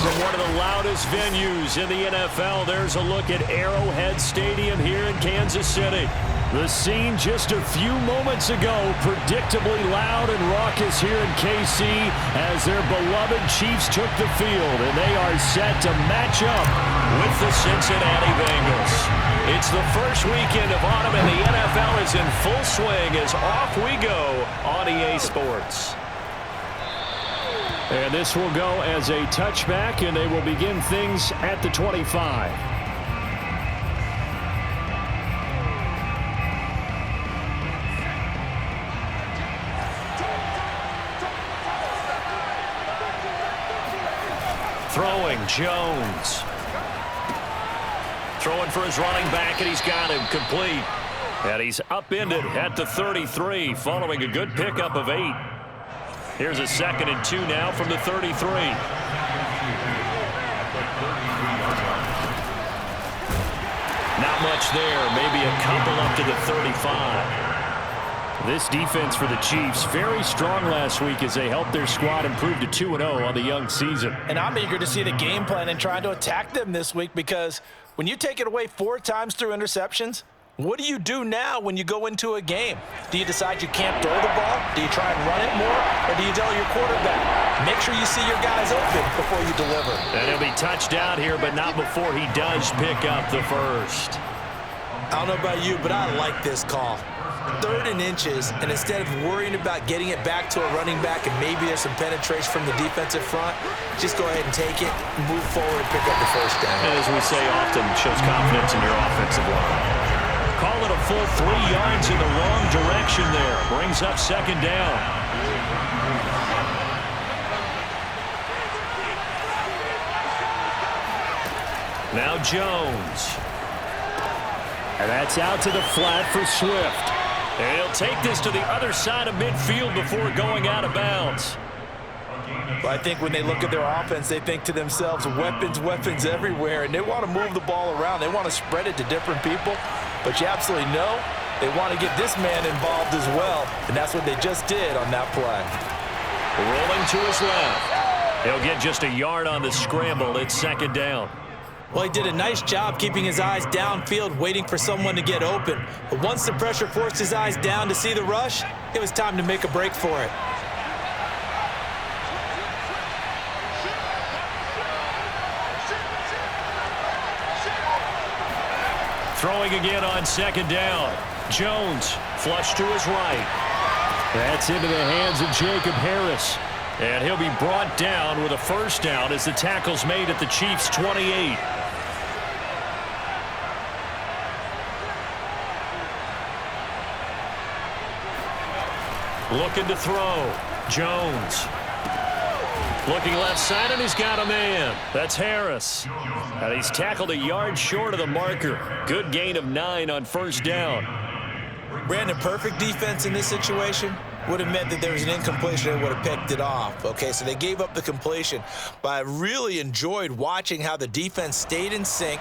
From one of the loudest venues in the NFL, there's a look at Arrowhead Stadium here in Kansas City. The scene just a few moments ago, predictably loud and raucous here in KC as their beloved Chiefs took the field, and they are set to match up with the Cincinnati Bengals. It's the first weekend of autumn, and the NFL is in full swing as off we go on EA Sports. And this will go as a touchback, and they will begin things at the 25. Throwing, Jones. Throwing for his running back, and he's got him complete. And he's upended at the 33, following a good pickup of 8. Here's a 2nd and 2 now from the 33. Not much there, maybe a couple up to the 35. This defense for the Chiefs, very strong last week as they helped their squad improve to 2-0 on the young season. And I'm eager to see the game plan and trying to attack them this week, because when you take it away 4 times through interceptions, what do you do now when you go into a game? Do you decide you can't throw the ball? Do you try and run it more? Or do you tell your quarterback, make sure you see your guys open before you deliver? And he'll be touchdown here, but not before he does pick up the first. I don't know about you, but I like this call. 3rd and inches, and instead of worrying about getting it back to a running back and maybe there's some penetration from the defensive front, just go ahead and take it, move forward, and pick up the first down. And as we say often, shows confidence in your offensive line. Call it a full 3 yards in the wrong direction there. Brings up 2nd down. Now Jones. And that's out to the flat for Swift. And he'll take this to the other side of midfield before going out of bounds. Well, I think when they look at their offense, they think to themselves, weapons everywhere, and they want to move the ball around. They want to spread it to different people, but you absolutely know they want to get this man involved as well, and that's what they just did on that play. Rolling to his left. He'll get just a yard on the scramble. It's 2nd down. Well, he did a nice job keeping his eyes downfield, waiting for someone to get open. But once the pressure forced his eyes down to see the rush, it was time to make a break for it. Throwing again on 2nd down. Jones, flush to his right. That's into the hands of Jacob Harris. And he'll be brought down with a first down as the tackle's made at the Chiefs' 28. Looking to throw. Jones. Looking left side, and he's got a man. That's Harris. And he's tackled a yard short of the marker. Good gain of 9 on first down. Brandon, perfect defense in this situation would have meant that there was an incompletion and would have picked it off. Okay, so they gave up the completion. But I really enjoyed watching how the defense stayed in sync,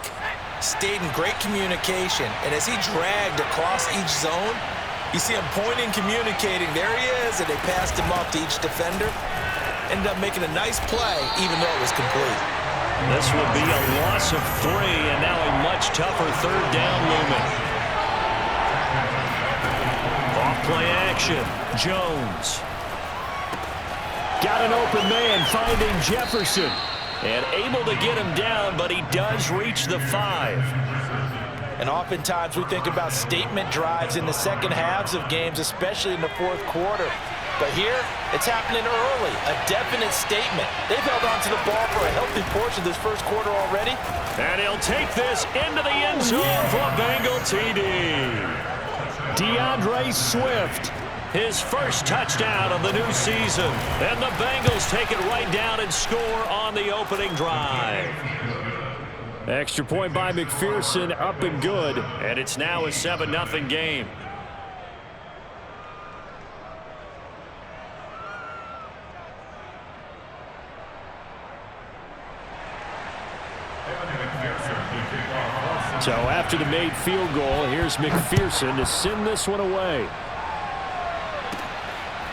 stayed in great communication, and as he dragged across each zone, you see him pointing, communicating. There he is, and they passed him off to each defender. Ended up making a nice play, even though it was complete. This will be a loss of 3, and now a much tougher 3rd down looming. Off-play action. Jones. Got an open man, finding Jefferson. And able to get him down, but he does reach the 5. And oftentimes we think about statement drives in the second halves of games, especially in the 4th quarter. But here, it's happening early, a definite statement. They've held on to the ball for a healthy portion of this 1st quarter already. And he'll take this into the end zone for a Bengal TD. DeAndre Swift, his first touchdown of the new season. And the Bengals take it right down and score on the opening drive. Extra point by McPherson, up and good. And it's now a 7-0 game. So after the made field goal, here's McPherson to send this one away.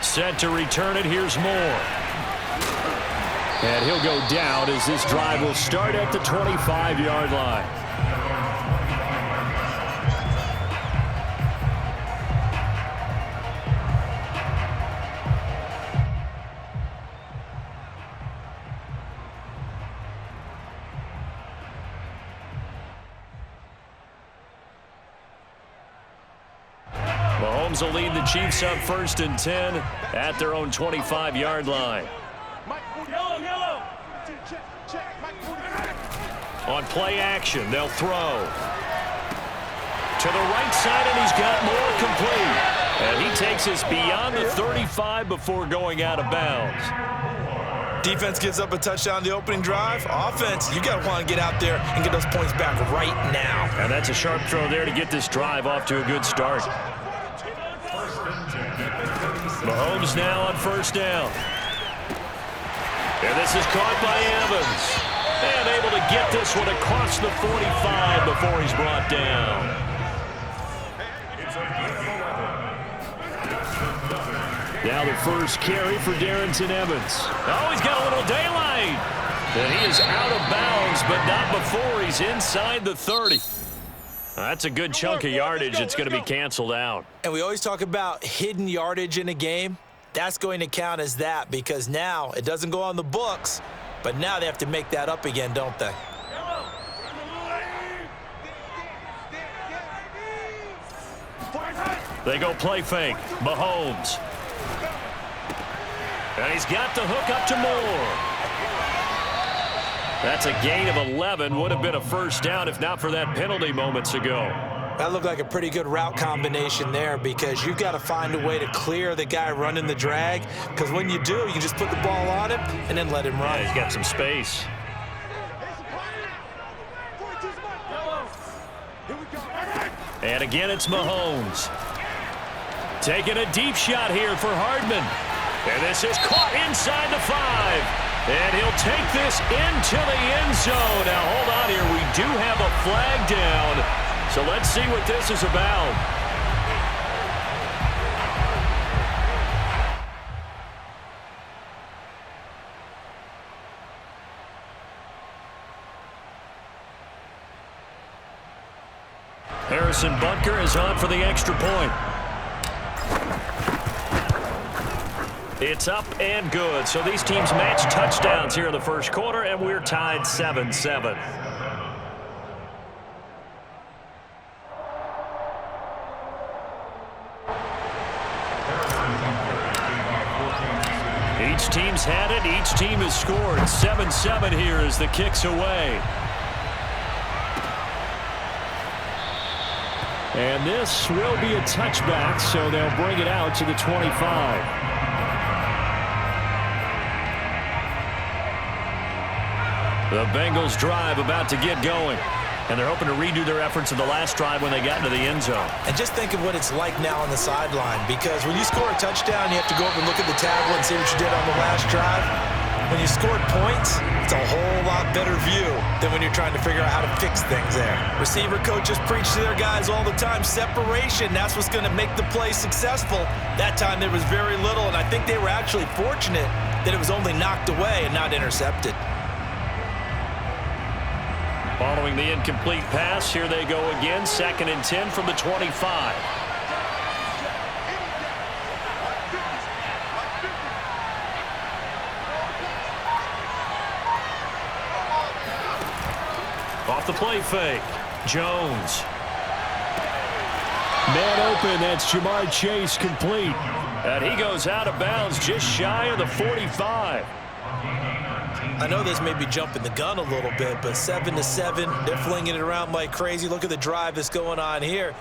Set to return it. Here's Moore. And he'll go down as this drive will start at the 25-yard line. Mahomes will lead the Chiefs up 1st and 10 at their own 25-yard line. On play action, they'll throw. To the right side, and he's got more complete. And he takes us beyond the 35 before going out of bounds. Defense gives up a touchdown the opening drive. Offense, you got to want to get out there and get those points back right now. And that's a sharp throw there to get this drive off to a good start. Mahomes now on 1st down. And this is caught by Evans. And able to get this one across the 45 before he's brought down. Now the first carry for Darrington Evans. Oh, he's got a little daylight. And he is out of bounds, but not before he's inside the 30. That's a good chunk of yardage. It's going to be canceled out. And we always talk about hidden yardage in a game. That's going to count as that because now it doesn't go on the books, but now they have to make that up again, don't they? They go play fake. Mahomes. And he's got the hook up to Moore. That's a gain of 11. Would have been a 1st down if not for that penalty moments ago. That looked like a pretty good route combination there because you've got to find a way to clear the guy running the drag because when you do, you just put the ball on him and then let him run. Yeah, he's got some space. And again, it's Mahomes. Taking a deep shot here for Hardman. And this is caught inside the 5. And he'll take this into the end zone. Now, hold on here. We do have a flag down. So let's see what this is about. Harrison Butker is on for the extra point. It's up and good. So these teams match touchdowns here in the 1st quarter, and we're tied 7-7. Each team's had it. Each team has scored. 7-7 here as the kick's away. And this will be a touchback, so they'll bring it out to the 25. The Bengals drive about to get going. And they're hoping to redo their efforts in the last drive when they got into the end zone. And just think of what it's like now on the sideline because when you score a touchdown, you have to go up and look at the tablet and see what you did on the last drive. When you scored points, it's a whole lot better view than when you're trying to figure out how to fix things there. Receiver coaches preach to their guys all the time, separation, that's what's going to make the play successful. That time there was very little, and I think they were actually fortunate that it was only knocked away and not intercepted. Following the incomplete pass, here they go again. 2nd and 10 from the 25. Off the play fake. Jones. Man open, that's Jamar Chase complete. And he goes out of bounds just shy of the 45. I know this may be jumping the gun a little bit, but 7-7, they're flinging it around like crazy. Look at the drive that's going on here.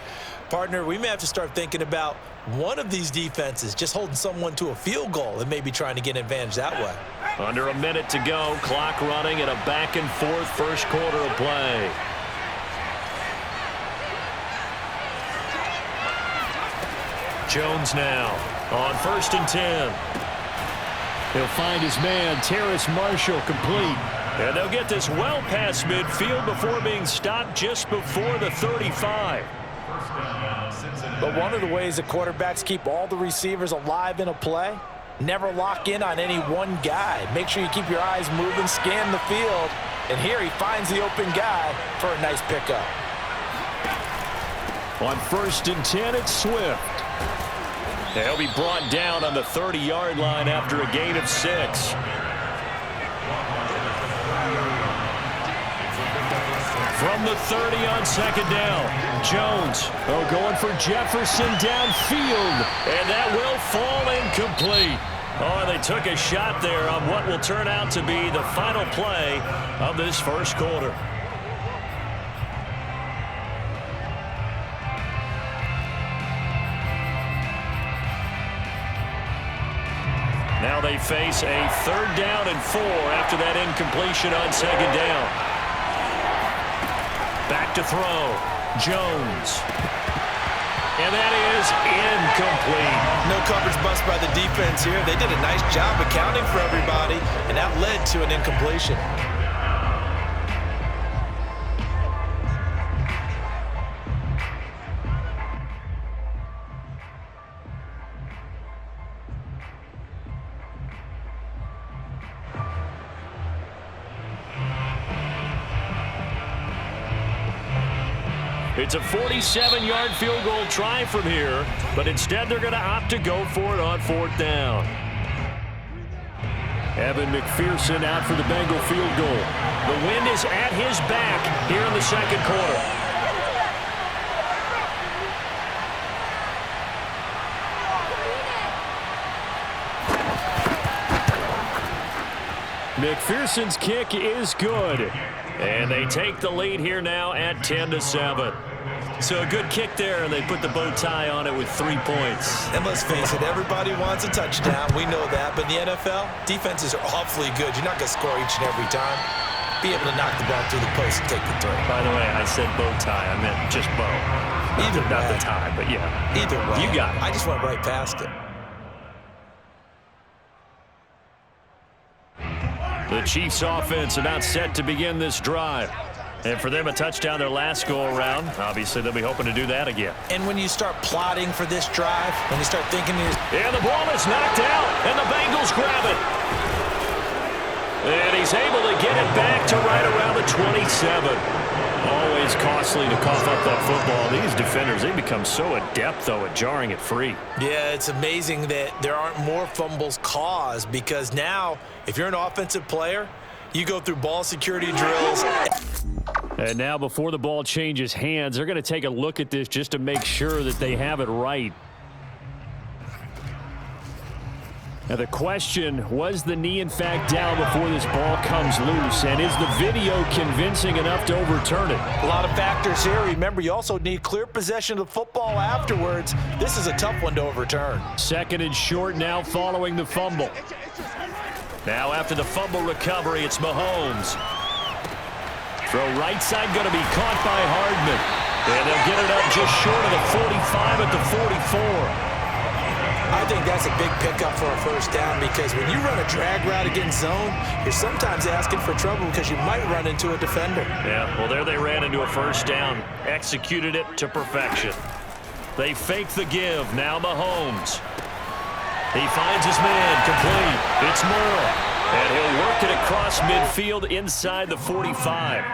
Partner, we may have to start thinking about one of these defenses just holding someone to a field goal and maybe trying to get an advantage that way. Under a minute to go, clock running at a back-and-forth 1st quarter of play. Jones now on 1st and 10. He'll find his man, Terrace Marshall, complete. And they'll get this well past midfield before being stopped just before the 35. But one of the ways the quarterbacks keep all the receivers alive in a play, Never lock in on any one guy. Make sure you keep your eyes moving, scan the field. And here he finds the open guy for a nice pickup. On 1st and 10, it's Swift. He'll be brought down on the 30-yard line after a gain of 6. From the 30 on 2nd down, Jones going for Jefferson downfield, and that will fall incomplete. Oh, they took a shot there on what will turn out to be the final play of this first quarter. Now they face a 3rd down and 4 after that incompletion on 2nd down. Back to throw, Jones. And that is incomplete. No coverage bust by the defense here. They did a nice job accounting for everybody, and that led to an incompletion. It's a 47-yard field goal try from here, but instead they're going to opt to go for it on 4th down. Evan McPherson out for the Bengal field goal. The wind is at his back here in the 2nd quarter. McPherson's kick is good. And they take the lead here now at 10-7. So a good kick there, and they put the bow tie on it with 3 points. And let's face it, everybody wants a touchdown. We know that. But in the NFL, defenses are awfully good. You're not going to score each and every time. Be able to knock the ball through the post and take the throw. By the way, I said bow tie. I meant just bow. Either not way. the tie, but yeah. Either way. You got it. I just went right past it. The Chiefs offense about set to begin this drive. And for them, a touchdown their last go-around. Obviously, they'll be hoping to do that again. And when you start plotting for this drive, when you start thinking... And the ball is knocked out, and the Bengals grab it. And he's able to get it back to right around the 27. Always costly to cough up that football. These defenders, they become so adept, though, at jarring it free. Yeah, it's amazing that there aren't more fumbles caused, because now, if you're an offensive player, you go through ball security drills. And now, before the ball changes hands, they're going to take a look at this just to make sure that they have it right. Now the question, was the knee in fact down before this ball comes loose? And is the video convincing enough to overturn it? A lot of factors here. Remember, you also need clear possession of the football afterwards. This is a tough one to overturn. 2nd and short now following the fumble. Now after the fumble recovery, it's Mahomes. Throw right side going to be caught by Hardman. And they'll get it up just short of the 45 at the 44. I think that's a big pickup for a first down, because when you run a drag route against zone, you're sometimes asking for trouble because you might run into a defender. Yeah, well, there they ran into a first down. Executed it to perfection. They fake the give. Now Mahomes. He finds his man complete. It's Moore. And he'll work it across midfield inside the 45.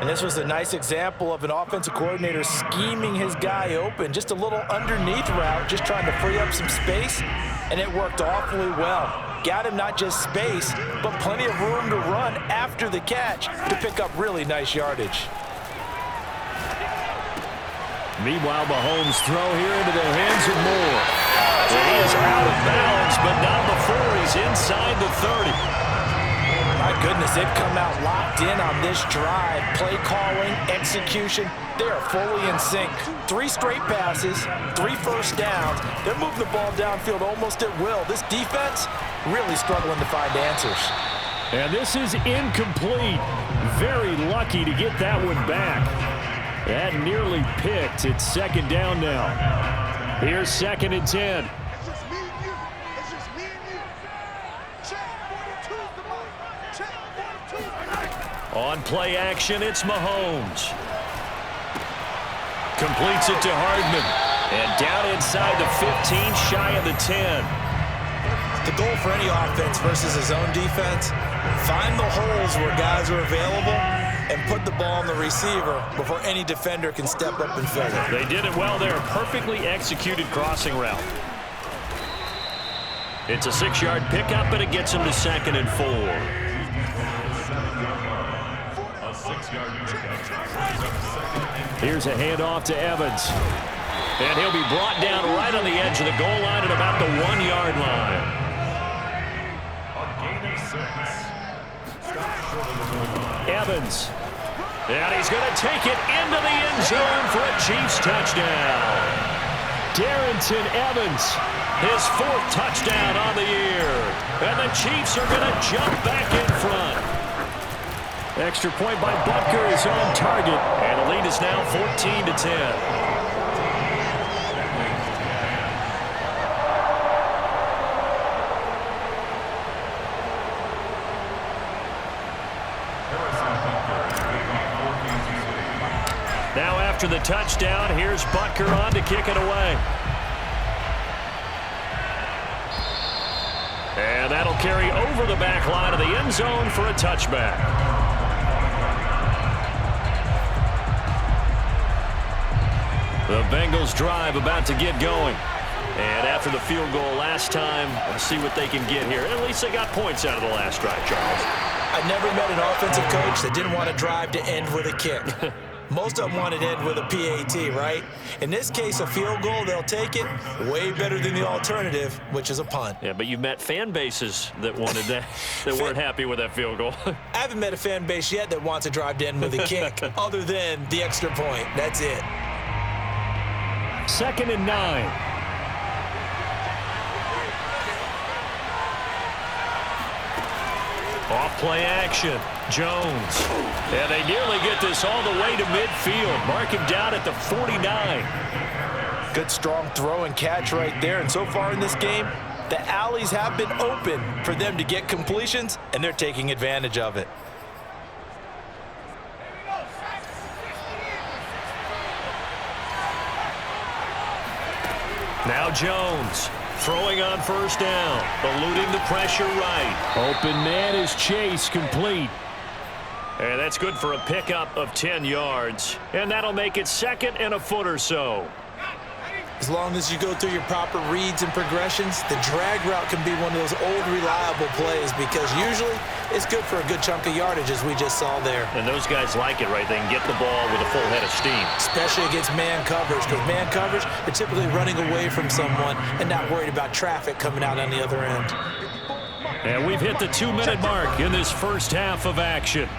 And this was a nice example of an offensive coordinator scheming his guy open. Just a little underneath route, just trying to free up some space, and it worked awfully well. Got him not just space, but plenty of room to run after the catch to pick up really nice yardage. Meanwhile, Mahomes' throw here into the hands of Moore. And he is out of bounds, but not before he's inside the 30. My goodness, they've come out locked in on this drive. Play calling, execution, they are fully in sync. 3 straight passes, 3 first downs. They're moving the ball downfield almost at will. This defense really struggling to find answers. And this is incomplete. Very lucky to get that one back. That nearly picked. It's 2nd down now. Here's 2nd and 10. On play action, it's Mahomes. Completes it to Hardman. And down inside the 15, shy of the 10. The goal for any offense versus his own defense, find the holes where guys are available and put the ball on the receiver before any defender can step up and fill it. They did it well there. Perfectly executed crossing route. It's a 6-yard pickup, and it gets him to 2nd and 4. A 6-yard pickup. Here's a handoff to Evans. And he'll be brought down right on the edge of the goal line at about the 1-yard line. A gain of 6. Evans. And he's going to take it into the end zone for a Chiefs touchdown. Darrington Evans, his 4th touchdown on the year. And the Chiefs are going to jump back in front. Extra point by Butker is on target. And the lead is now 14-10. Now after the touchdown, here's Butker on to kick it away. And that'll carry over the back line of the end zone for a touchback. The Bengals drive about to get going. And after the field goal last time, let's see what they can get here. At least they got points out of the last drive, Charles. I never met an offensive coach that didn't want to drive to end with a kick. Most of them want it to end with a PAT, right? In this case, a field goal, they'll take it. Way better than the alternative, which is a punt. Yeah, but you've met fan bases that wanted that, that weren't happy with that field goal. I haven't met a fan base yet that wants to drive to end with a kick, other than the extra point. That's it. 2nd and 9. Off play action. Jones. And they nearly get this all the way to midfield. Mark him down at the 49. Good strong throw and catch right there. And so far in this game, the alleys have been open for them to get completions, and they're taking advantage of it. Now Jones. Throwing on 1st down. Eluding the pressure right. Open man is Chase, complete. And that's good for a pickup of 10 yards. And that'll make it 2nd and a foot or so. As long as you go through your proper reads and progressions, the drag route can be one of those old reliable plays because usually it's good for a good chunk of yardage, as we just saw there. And those guys like it, right? They can get the ball with a full head of steam. Especially against man coverage, because man coverage, they're typically running away from someone and not worried about traffic coming out on the other end. And we've hit the 2-minute mark in this first half of action.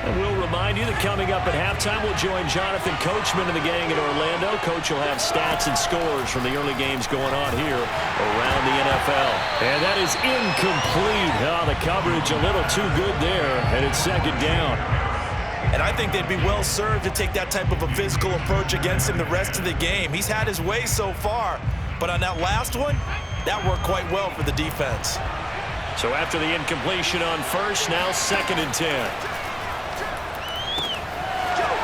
And we'll remind you that coming up at halftime, we'll join Jonathan Coachman and the gang in Orlando. Coach will have stats and scores from the early games going on here around the NFL. And that is incomplete. Oh, the coverage a little too good there, and it's 2nd down. And I think they'd be well served to take that type of a physical approach against him the rest of the game. He's had his way so far, but on that last one, that worked quite well for the defense. So after the incompletion on 1st, now 2nd and 10.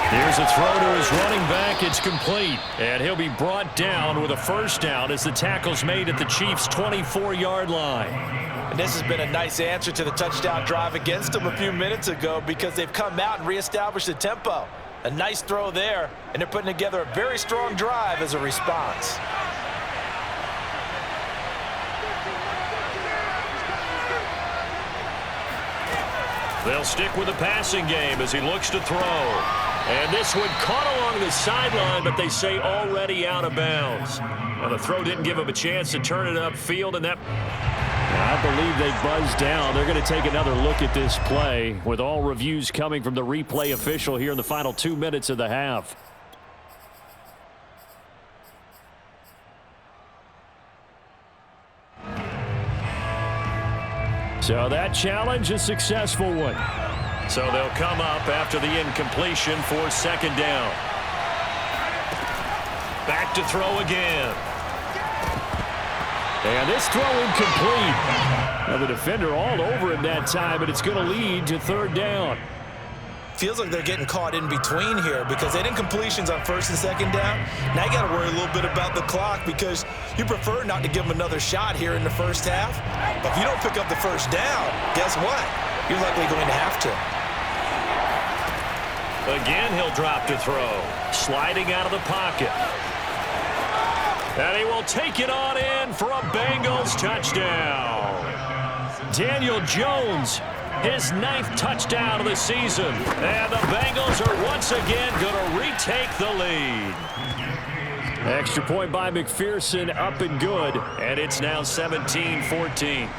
Here's a throw to his running back. It's complete. And he'll be brought down with a 1st down as the tackle's made at the Chiefs' 24-yard line. And this has been a nice answer to the touchdown drive against them a few minutes ago because they've come out and reestablished the tempo. A nice throw there, and they're putting together a very strong drive as a response. They'll stick with the passing game as he looks to throw. And this one caught along the sideline, but they say already out of bounds. Now, the throw didn't give him a chance to turn it upfield, and that... I believe they buzzed down. They're going to take another look at this play with all reviews coming from the replay official here in the final 2 minutes of the half. So that challenge, a successful one. So they'll come up after the incompletion for 2nd down. Back to throw again. And this throw incomplete. Now the defender all over him that time, but it's going to lead to 3rd down. feels like they're getting caught in between here because they didn't completions on first and second down. Now you got to worry a little bit about the clock because you prefer not to give them another shot here in the first half. But if you don't pick up the first down, guess what? You're likely going to have to. Again, he'll drop to throw. Sliding out of the pocket. And he will take it on in for a Bengals touchdown. Daniel Jones, his 9th touchdown of the season. And the Bengals are once again going to retake the lead. Extra point by McPherson, up and good. And it's now 17-14.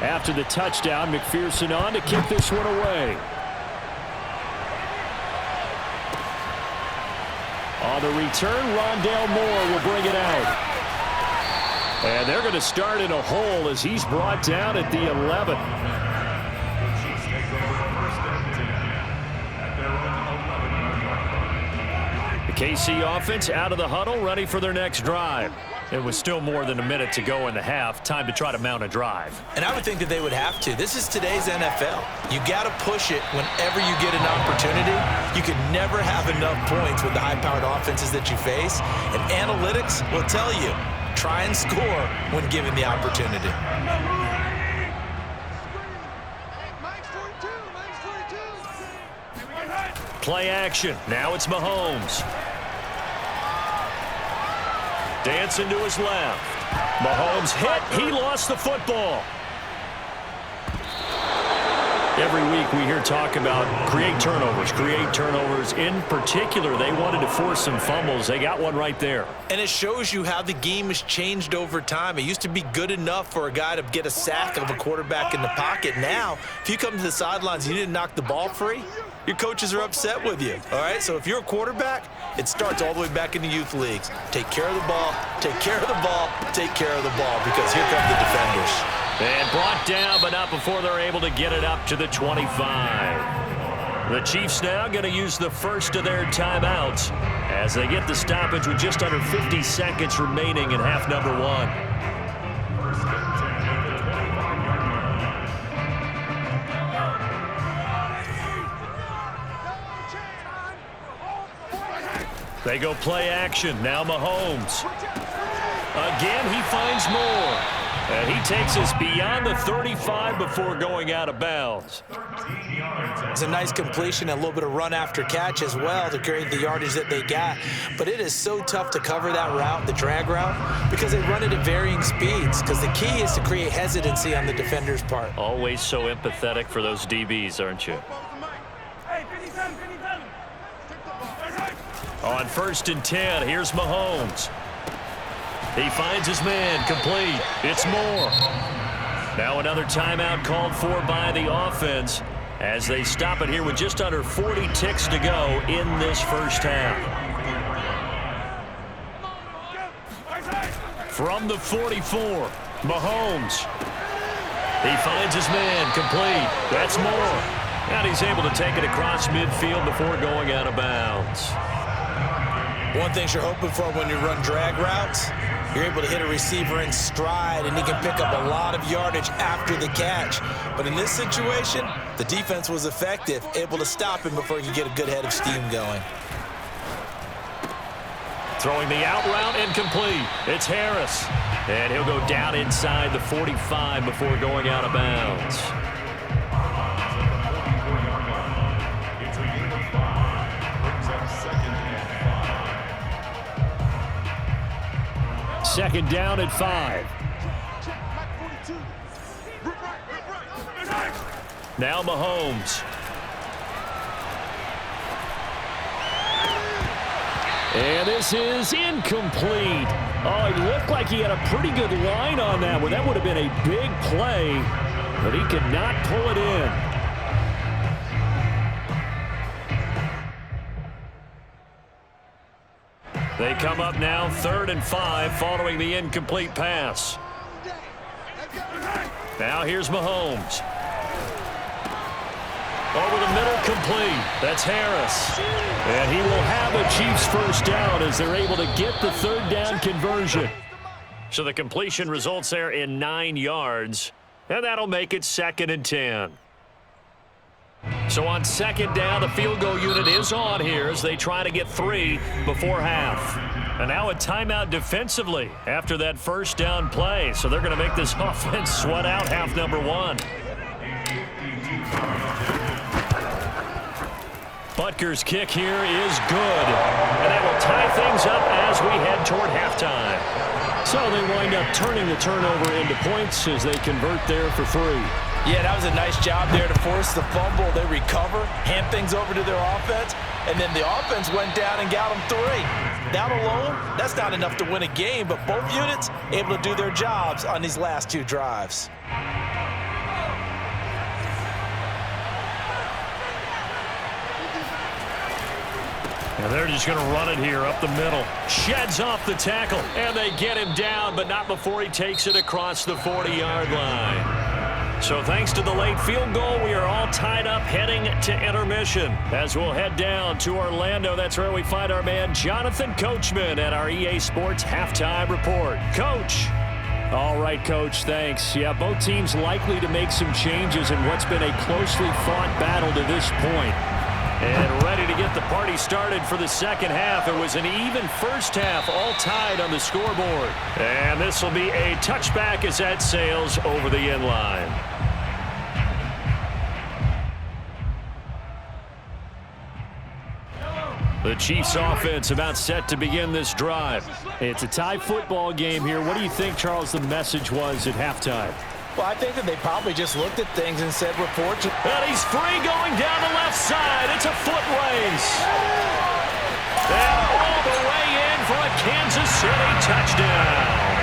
After the touchdown, McPherson on to kick this one away. On the return, Rondale Moore will bring it out. And they're going to start in a hole as he's brought down at the 11. The KC offense out of the huddle, ready for their next drive. It was still more than a minute to go in the half. Time to try to mount a drive. And I would think that they would have to. This is today's NFL. You got to push it whenever you get an opportunity. You can never have enough points with the high-powered offenses that you face. And analytics will tell you, try and score when given the opportunity. Play action. Now it's Mahomes. Dancing to his left. Mahomes hit. He lost the football. Every week we hear talk about create turnovers. In particular, they wanted to force some fumbles. They got one right there. And it shows you how the game has changed over time. It used to be good enough for a guy to get a sack of a quarterback in the pocket. Now, if you come to the sidelines and you didn't knock the ball free, your coaches are upset with you, all right? So if you're a quarterback, it starts all the way back in the youth leagues. Take care of the ball, take care of the ball, take care of the ball, because here come the defenders. And brought down, but not before they're able to get it up to the 25. The Chiefs now going to use the first of their timeouts as they get the stoppage with just under 50 seconds remaining in half number 1. They go play action. Now Mahomes. Again, he finds more. And he takes us beyond the 35 before going out of bounds. It's a nice completion, a little bit of run after catch as well to create the yardage that they got. But it is so tough to cover that route, the drag route, because they run it at varying speeds. Because the key is to create hesitancy on the defender's part. Always so empathetic for those DBs, aren't you? On 1st and 10, here's Mahomes. He finds his man, complete. It's Moore. Now another timeout called for by the offense as they stop it here with just under 40 ticks to go in this first half. From the 44, Mahomes. He finds his man, complete. That's Moore. And he's able to take it across midfield before going out of bounds. One thing you're hoping for when you run drag routes, you're able to hit a receiver in stride, and he can pick up a lot of yardage after the catch. But in this situation, the defense was effective, able to stop him before he could get a good head of steam going. Throwing the out route, incomplete. It's Harris. And he'll go down inside the 45 before going out of bounds. Second down at 5. Now Mahomes. And this is incomplete. Oh, it looked like he had a pretty good line on that one. That would have been a big play, but he could not pull it in. They come up now 3rd and 5 following the incomplete pass. Now here's Mahomes. Over the middle, complete. That's Harris. And he will have a Chiefs first down as they're able to get the 3rd down conversion. So the completion results there in 9 yards. And that'll make it 2nd and 10. So on second down, the field goal unit is on here as they try to get 3 before half. And now a timeout defensively after that first down play. So they're going to make this offense sweat out half number 1. Butker's kick here is good. And that will tie things up as we head toward halftime. So they wind up turning the turnover into points as they convert there for 3. Yeah, that was a nice job there to force the fumble. They recover, hand things over to their offense, and then the offense went down and got them 3. That alone, that's not enough to win a game, but both units able to do their jobs on these last 2 drives. And they're just going to run it here up the middle. Sheds off the tackle, and they get him down, but not before he takes it across the 40-yard line. So thanks to the late field goal, we are all tied up heading to intermission. As we'll head down to Orlando, that's where we find our man Jonathan Coachman at our EA Sports Halftime Report. Coach. All right, Coach, thanks. Yeah, both teams likely to make some changes in what's been a closely fought battle to this point. And ready to get the party started for the second half. It was an even first half, all tied on the scoreboard. And this will be a touchback as that sails over the end line. The Chiefs offense about set to begin this drive. It's a tie football game here. What do you think, Charles, the message was at halftime? Well, I think that they probably just looked at things and said, we're fortunate. And he's free going down the left side. It's a foot race. And all the way in for a Kansas City touchdown.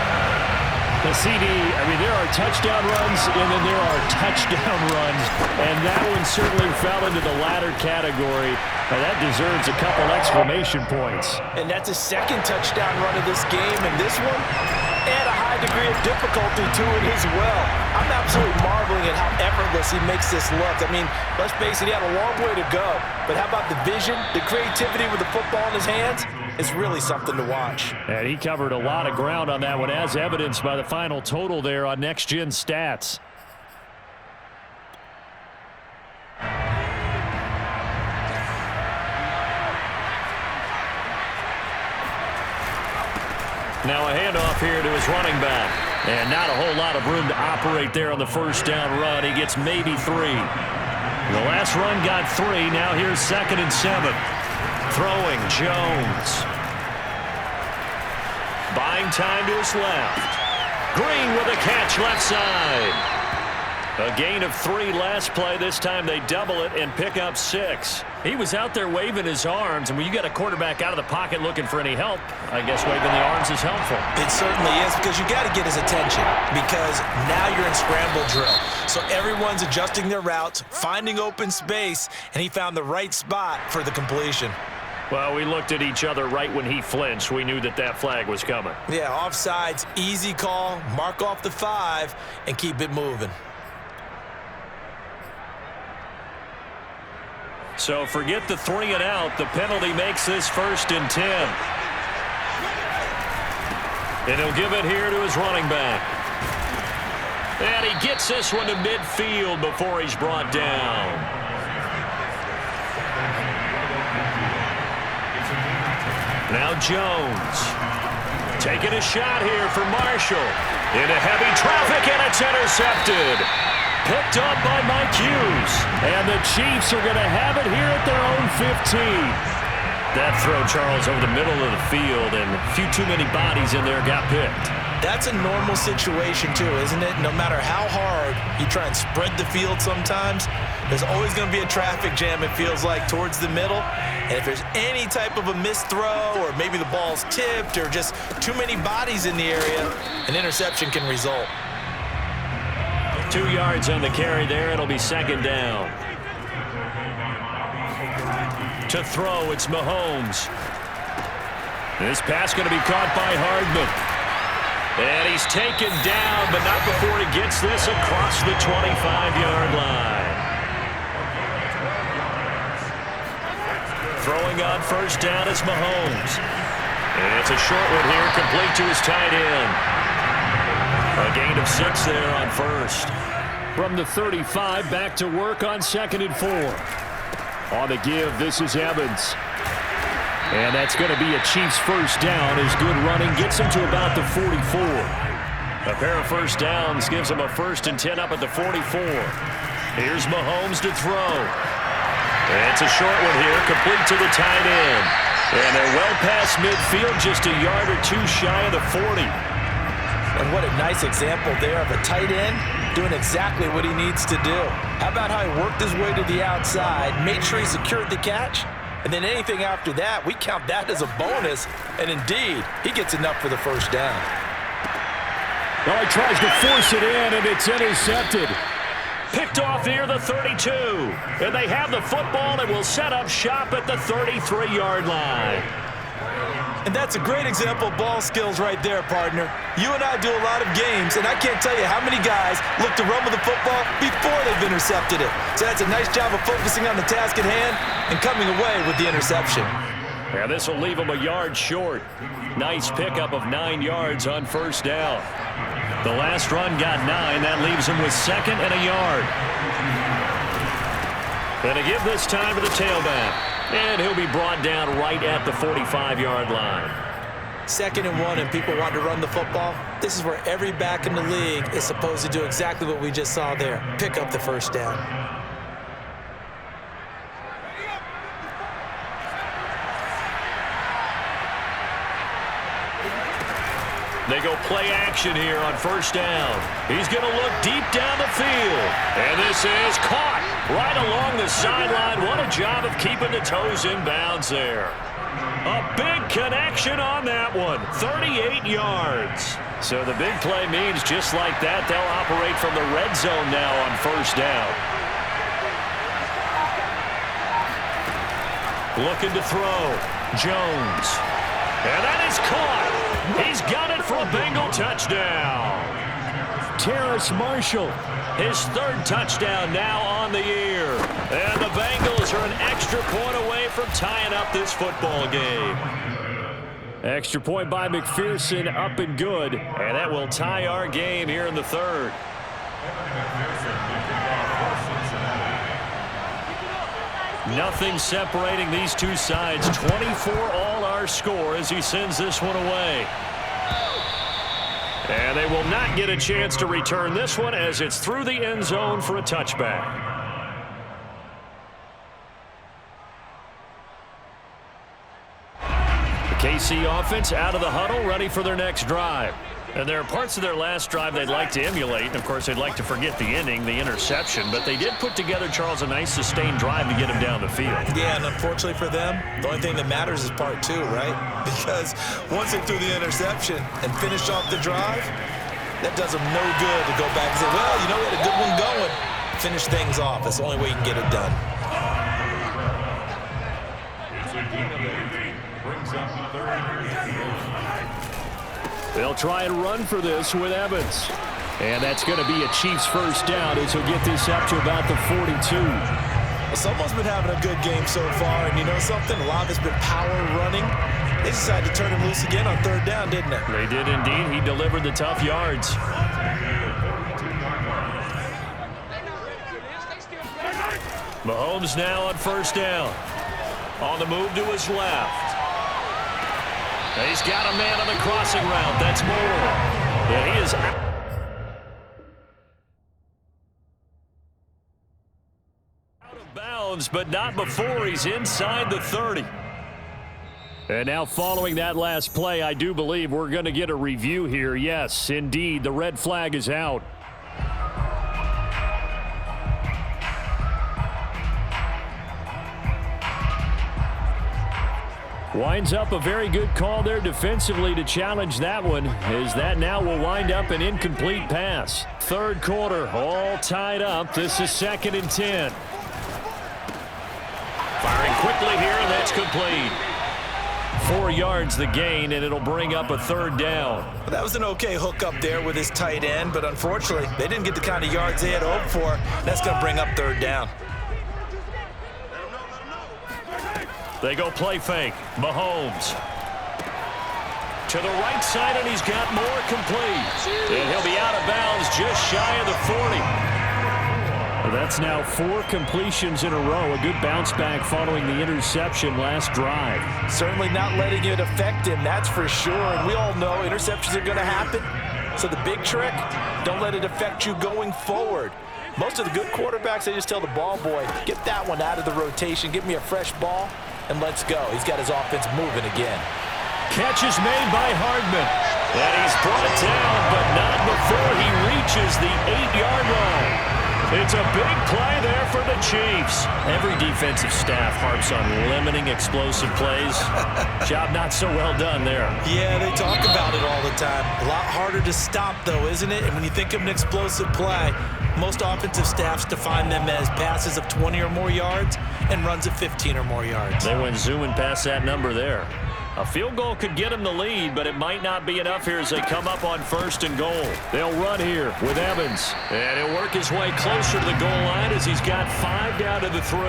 The CD, I mean, there are touchdown runs, and then there are touchdown runs. And that one certainly fell into the latter category. And that deserves a couple exclamation points. And that's a second touchdown run of this game. And this one, add a high degree of difficulty to it as well. I'm absolutely marveling at how effortless he makes this look. I mean, let's face it, he had a long way to go. But how about the vision, the creativity with the football in his hands? It's really something to watch. And he covered a lot of ground on that one, as evidenced by the final total there on Next Gen Stats. Now a handoff here to his running back. And not a whole lot of room to operate there on the first down run. He gets maybe 3. The last run got 3. Now here's 2nd and 7. Throwing Jones. Buying time to his left. Green with a catch left side. A gain of 3 last play. This time they double it and pick up 6. He was out there waving his arms, and when you got a quarterback out of the pocket looking for any help, I guess waving the arms is helpful. It certainly is, because you got to get his attention, because now you're in scramble drill. So everyone's adjusting their routes, finding open space, and he found the right spot for the completion. Well, we looked at each other right when he flinched. We knew that that flag was coming. Yeah, offsides, easy call, mark off the 5, and keep it moving. So forget the 3 and out. The penalty makes this 1st and 10. And he'll give it here to his running back. And he gets this one to midfield before he's brought down. Now Jones. Taking a shot here for Marshall. Into heavy traffic, and it's intercepted. Picked up by Mike Hughes. And the Chiefs are going to have it here at their own 15. That throw, Charles, over the middle of the field, and a few too many bodies in there got picked. That's a normal situation, too, isn't it? No matter how hard you try and spread the field sometimes, there's always going to be a traffic jam, it feels like, towards the middle. And if there's any type of a missed throw, or maybe the ball's tipped, or just too many bodies in the area, an interception can result. 2 yards on the carry there. It'll be 2nd down. To throw, it's Mahomes. This pass going to be caught by Hardman. And he's taken down, but not before he gets this across the 25-yard line. Throwing on 1st down is Mahomes. And it's a short one here, complete to his tight end. A gain of 6 there on 1st. From the 35, back to work on 2nd and 4. On the give, this is Evans. And that's going to be a Chiefs first down as good running gets him to about the 44. A pair of first downs gives him a 1st and 10 up at the 44. Here's Mahomes to throw. It's a short one here, complete to the tight end. And they're well past midfield, just a yard or two shy of the 40. And what a nice example there of a tight end doing exactly what he needs to do. How about how he worked his way to the outside, made sure he secured the catch, and then anything after that, we count that as a bonus. And indeed, he gets enough for the first down. Well, he tries to force it in, and it's intercepted. Picked off near the 32. And they have the football and will set up shop at the 33-yard line. And that's a great example of ball skills right there, partner. You and I do a lot of games, and I can't tell you how many guys look to run with the football before they've intercepted it. So that's a nice job of focusing on the task at hand and coming away with the interception. Yeah, this will leave him a yard short. Nice pickup of 9 yards on first down. The last run got 9. That leaves him with 2nd and a yard. And to give this time to the tailback. And he'll be brought down right at the 45-yard line. 2nd and 1 and people want to run the football. This is where every back in the league is supposed to do exactly what we just saw there. Pick up the first down. They go play action here on first down. He's going to look deep down the field. And this is caught right along the sideline. What a job of keeping the toes in bounds there. A big connection on that one. 38 yards. So the big play means just like that, they'll operate from the red zone now on first down. Looking to throw. Jones. And that is caught. He's got it for a Bengal touchdown. Terrace Marshall, his 3rd touchdown now on the year. And the Bengals are an extra point away from tying up this football game. Extra point by McPherson, up and good. And that will tie our game here in the 3rd. Nothing separating these two sides. 24 all our score as he sends this one away. And they will not get a chance to return this one as it's through the end zone for a touchback. The KC offense out of the huddle, ready for their next drive. And there are parts of their last drive they'd like to emulate. And, of course, they'd like to forget the ending, the interception. But they did put together, Charles, a nice sustained drive to get him down the field. Yeah, and unfortunately for them, the only thing that matters is part 2, right? Because once they threw the interception and finished off the drive, that does them no good to go back and say, well, you know what, a good one going. Finish things off. That's the only way you can get it done. They'll try and run for this with Evans. And that's going to be a Chiefs first down as he'll get this up to about the 42. Well, someone's been having a good game so far, and you know something? A lot of it's been power running. They decided to turn him loose again on 3rd down, didn't they? They did indeed. He delivered the tough yards. Mahomes now on first down. On the move to his left. He's got a man on the crossing route. That's Moore. And he is out of bounds, but not before he's inside the 30. And now following that last play, I do believe we're going to get a review here. Yes, indeed, the red flag is out. Winds up a very good call there defensively to challenge that one, as that now will wind up an incomplete pass. 3rd quarter, all tied up. This is 2nd and 10. Firing quickly here, and that's complete. 4 yards the gain, and it'll bring up a 3rd down. Well, that was an okay hook up there with his tight end, but unfortunately, they didn't get the kind of yards they had hoped for. That's going to bring up 3rd down. They go play fake. Mahomes. To the right side, and he's got more complete. And he'll be out of bounds just shy of the 40. That's now 4 completions in a row. A good bounce back following the interception last drive. Certainly not letting it affect him, that's for sure. And we all know interceptions are going to happen. So the big trick, don't let it affect you going forward. Most of the good quarterbacks, they just tell the ball boy, get that one out of the rotation, give me a fresh ball, and let's go. He's got his offense moving again. Catch is made by Hardman. And he's brought down, but not before he reaches the 8-yard line. It's a big play there for the Chiefs. Every defensive staff harps on limiting explosive plays. Job not so well done there. Yeah, they talk about it all the time. A lot harder to stop, though, isn't it? And when you think of an explosive play, most offensive staffs define them as passes of 20 or more yards and runs of 15 or more yards. They went zooming past that number there. A field goal could get them the lead, but it might not be enough here as they come up on 1st and goal. They'll run here with Evans. And he'll work his way closer to the goal line as he's got 5 down to the 3.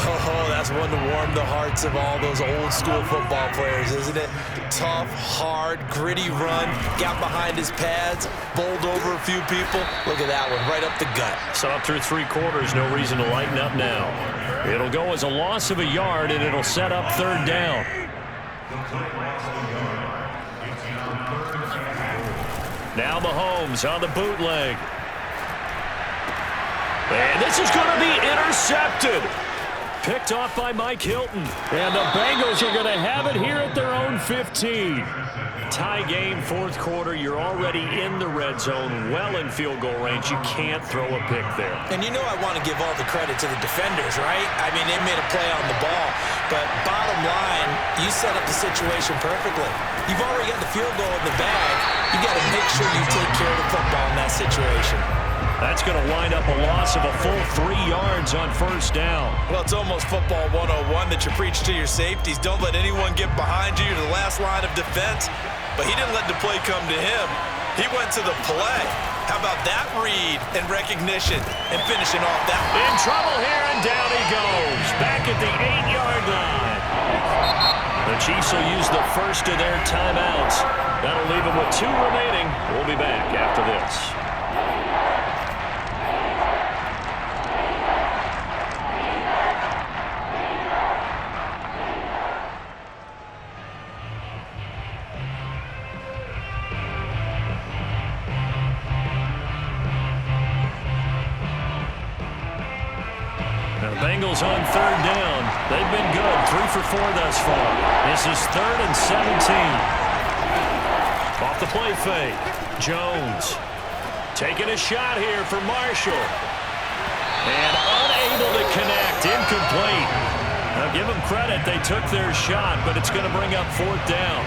Oh, that's one to warm the hearts of all those old school football players, isn't it? Tough, hard, gritty run, got behind his pads, bowled over a few people. Look at that one, right up the gut. So up through 3 quarters, no reason to lighten up now. It'll go as a loss of a yard, and it'll set up 3rd down. Now Mahomes on the bootleg. And this is going to be intercepted. Picked off by Mike Hilton. And the Bengals are going to have it here at their own 15. Tie game, 4th quarter. You're already in the red zone, well in field goal range. You can't throw a pick there. And you know I want to give all the credit to the defenders, right? I mean, they made a play on the ball. But bottom line, you set up the situation perfectly. You've already got the field goal in the bag. You got to make sure you take care of the football in that situation. That's going to wind up a loss of a full 3 yards on 1st down. Well, it's almost football 101 that you preach to your safeties. Don't let anyone get behind you to the last line of defense. But he didn't let the play come to him. He went to the play. How about that read and recognition and finishing off that one? In trouble here, and down he goes. Back at the 8-yard line. The Chiefs will use the first of their timeouts. That'll leave them with 2 remaining. We'll be back after this. Bengals on 3rd down. They've been good. 3 for 4 thus far. This is 3rd and 17. Off the play fake. Jones taking a shot here for Marshall. And unable to connect. Incomplete. Now give them credit. They took their shot, but it's going to bring up 4th down.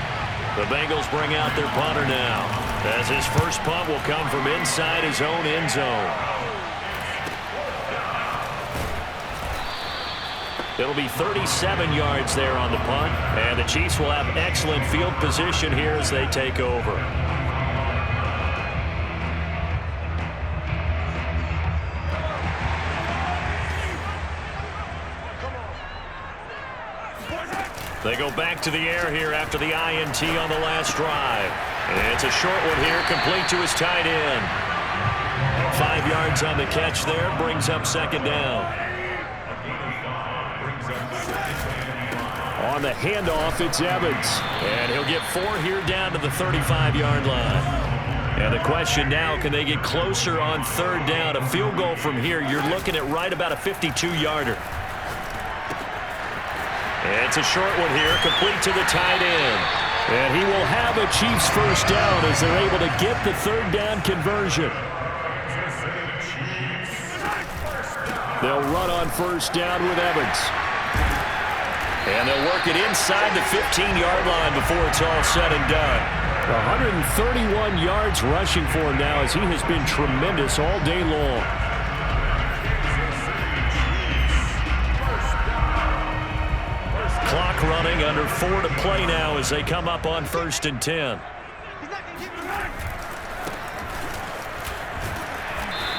The Bengals bring out their punter now, as his first punt will come from inside his own end zone. It'll be 37 yards there on the punt, and the Chiefs will have excellent field position here as they take over. They go back to the air here after the INT on the last drive. And it's a short one here, complete to his tight end. 5 yards on the catch there, brings up 2nd down. On the handoff, it's Evans. And he'll get 4 here down to the 35-yard line. And the question now, can they get closer on 3rd down? A field goal from here, you're looking at right about a 52-yarder. And it's a short one here, complete to the tight end. And he will have a Chiefs first down as they're able to get the 3rd down conversion. They'll run on 1st down with Evans. And they'll work it inside the 15-yard line before it's all said and done. 131 yards rushing for him now as he has been tremendous all day long. Clock running, under 4 to play now as they come up on 1st and 10.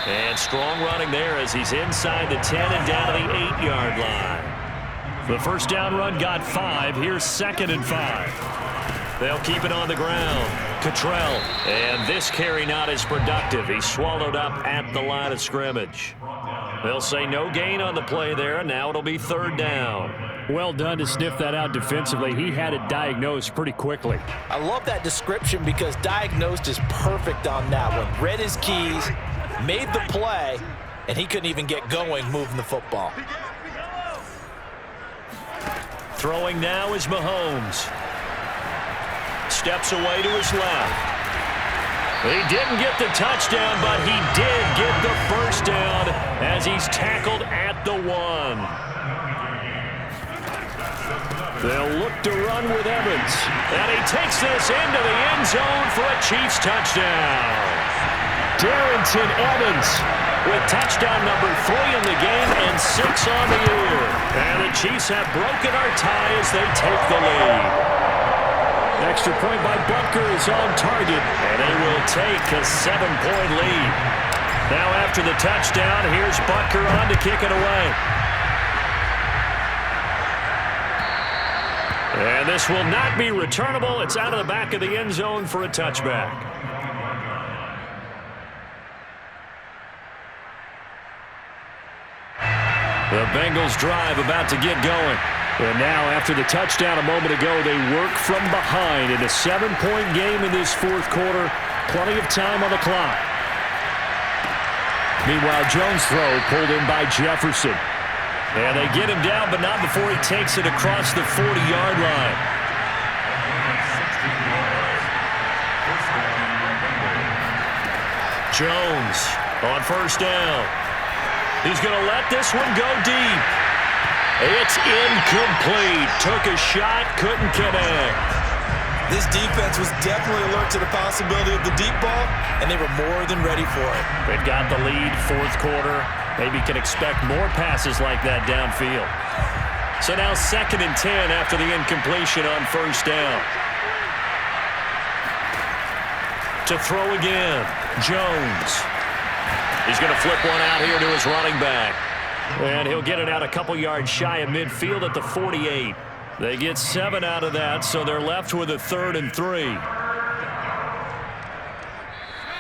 And strong running there as he's inside the 10 and down to the 8-yard line. The first down run got 5. Here's 2nd and 5. They'll keep it on the ground. Cottrell. And this carry not as productive. He's swallowed up at the line of scrimmage. They'll say no gain on the play there. Now it'll be third down. Well done to sniff that out defensively. He had it diagnosed pretty quickly. I love that description because diagnosed is perfect on that one. Read his keys, made the play, and he couldn't even get going moving the football. Throwing now is Mahomes. Steps away to his left. He didn't get the touchdown, but he did get the first down as he's tackled at the 1. They'll look to run with Evans. And he takes this into the end zone for a Chiefs touchdown. Darrington Evans with touchdown number 3 in the game and 6 on the year. And the Chiefs have broken our tie as they take the lead. Extra point by Butker is on target. And they will take a 7-point lead. Now after the touchdown, here's Butker on to kick it away. And this will not be returnable. It's out of the back of the end zone for a touchback. The Bengals drive about to get going. And now after the touchdown a moment ago, they work from behind in a 7-point game in this fourth quarter. Plenty of time on the clock. Meanwhile, Jones' throw pulled in by Jefferson. And they get him down, but not before he takes it across the 40-yard line. Jones on first down. He's going to let this one go deep. It's incomplete. Took a shot, couldn't connect. This defense was definitely alert to the possibility of the deep ball, and they were more than ready for it. They've got the lead, fourth quarter. Maybe can expect more passes like that downfield. So now 2nd and 10 after the incompletion on first down. To throw again, Jones. He's going to flip one out here to his running back. And he'll get it out a couple yards shy of midfield at the 48. They get 7 out of that, so they're left with a 3rd and 3.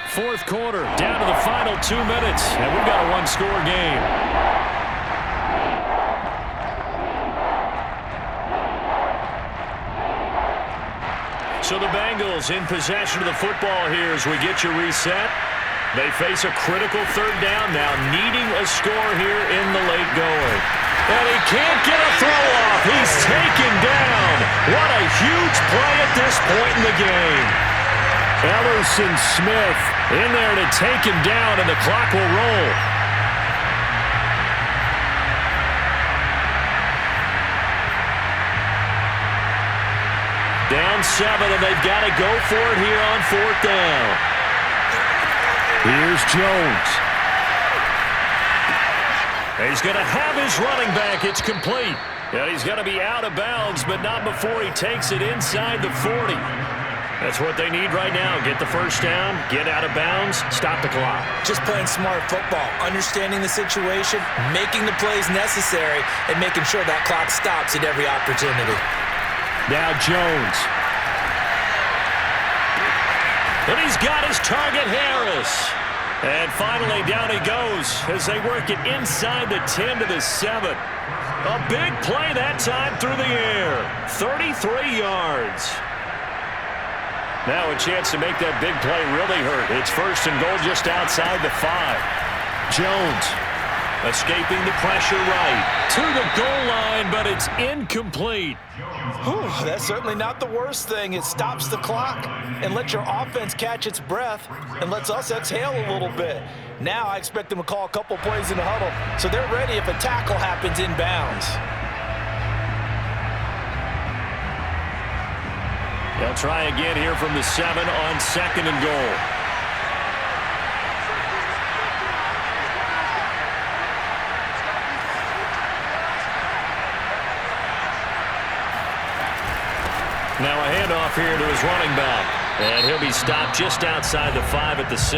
Fourth quarter, down to the final 2 minutes, and we've got a one-score game. So the Bengals in possession of the football here as we get you reset. They face a critical third down now, needing a score here in the late going. And he can't get a throw off. He's taken down. What a huge play at this point in the game. Ellerson Smith in there to take him down, and the clock will roll. Down 7, and they've got to go for it here on fourth down. Here's Jones. He's going to have his running back. It's complete. And he's going to be out of bounds, but not before he takes it inside the 40. That's what they need right now. Get the first down, get out of bounds, stop the clock. Just playing smart football, understanding the situation, making the plays necessary, and making sure that clock stops at every opportunity. Now Jones. And he's got his target, Harris. And finally, down he goes as they work it inside the 10 to the 7. A big play that time through the air. 33 yards. Now a chance to make that big play really hurt. It's first and goal just outside the 5. Jones escaping the pressure right to the goal line, but it's incomplete. Whew, that's certainly not the worst thing. It stops the clock and lets your offense catch its breath and lets us exhale a little bit. Now I expect them to call a couple plays in the huddle so they're ready if a tackle happens inbounds. They'll try again here from the 7 on 2nd and goal. Now a handoff here to his running back. And he'll be stopped just outside the 5 at the 6.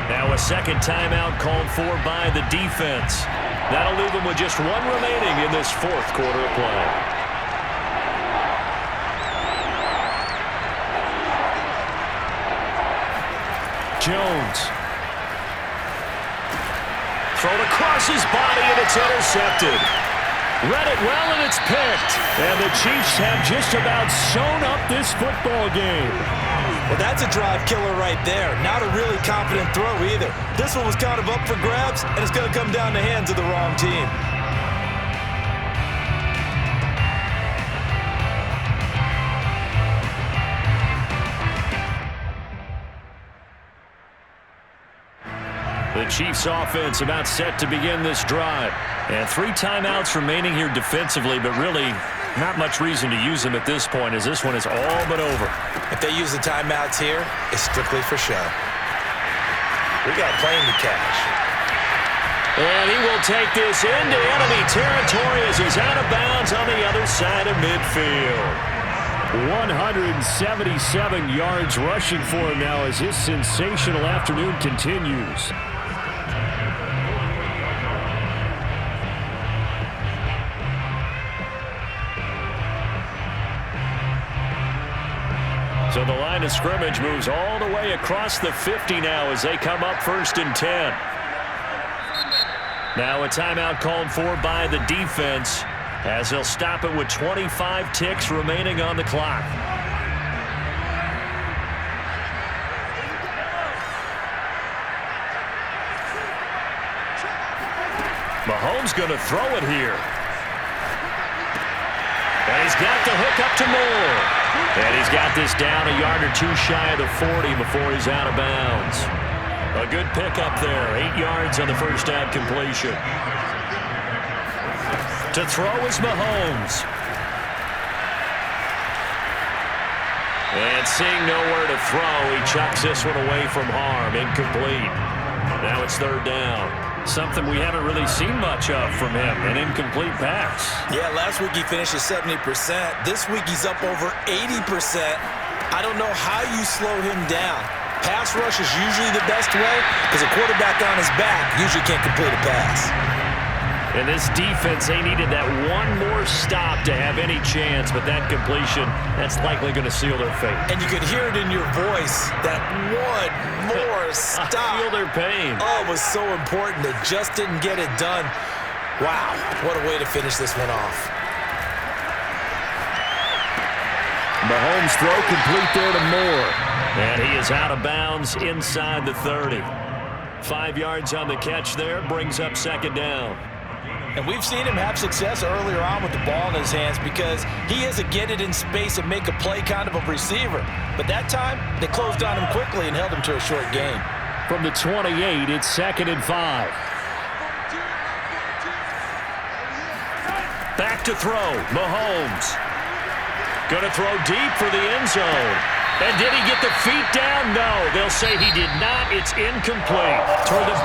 Now a second timeout called for by the defense. That'll leave them with just 1 remaining in this fourth quarter of play. Jones. Thrown across his body, and it's intercepted. Read it well, and it's picked. And the Chiefs have just about sewn up this football game. Well, that's a drive killer right there. Not a really confident throw either. This one was kind of up for grabs, and it's going to come down the hands of the wrong team. The Chiefs offense about set to begin this drive. And 3 timeouts remaining here defensively, but really not much reason to use them at this point as this one is all but over. If they use the timeouts here, it's strictly for show. We got a plane to catch. And he will take this into enemy territory as he's out of bounds on the other side of midfield. 177 yards rushing for him now as his sensational afternoon continues. So the line of scrimmage moves all the way across the 50 now as they come up 1st and 10. Now a timeout called for by the defense as they'll stop it with 25 ticks remaining on the clock. Mahomes going to throw it here. And he's got the hook up to Moore. And he's got this down a yard or 2 shy of the 40 before he's out of bounds. A good pickup there. 8 yards on the first down completion. To throw is Mahomes. And seeing nowhere to throw, he chucks this one away from harm. Incomplete. Now it's 3rd down. Something we haven't really seen much of from him, an incomplete pass. Yeah, last week he finished at 70%. This week he's up over 80%. I don't know how you slow him down. Pass rush is usually the best way because a quarterback on his back usually can't complete a pass. In this defense, they needed that one more stop to have any chance, but that completion, that's likely going to seal their fate. And you could hear it in your voice, that one more stop. I feel their pain. Oh, it was so important. They just didn't get it done. Wow, what a way to finish this one off. Mahomes throw complete there to Moore. And he is out of bounds inside the 30. 5 yards on the catch there, brings up 2nd down. And we've seen him have success earlier on with the ball in his hands because he is a get it in space and make a play kind of a receiver. But that time, they closed on him quickly and held him to a short gain. From the 28, it's 2nd and 5. Back to throw, Mahomes. Gonna throw deep for the end zone. And did he get the feet down? No, they'll say he did not. It's incomplete. Toward the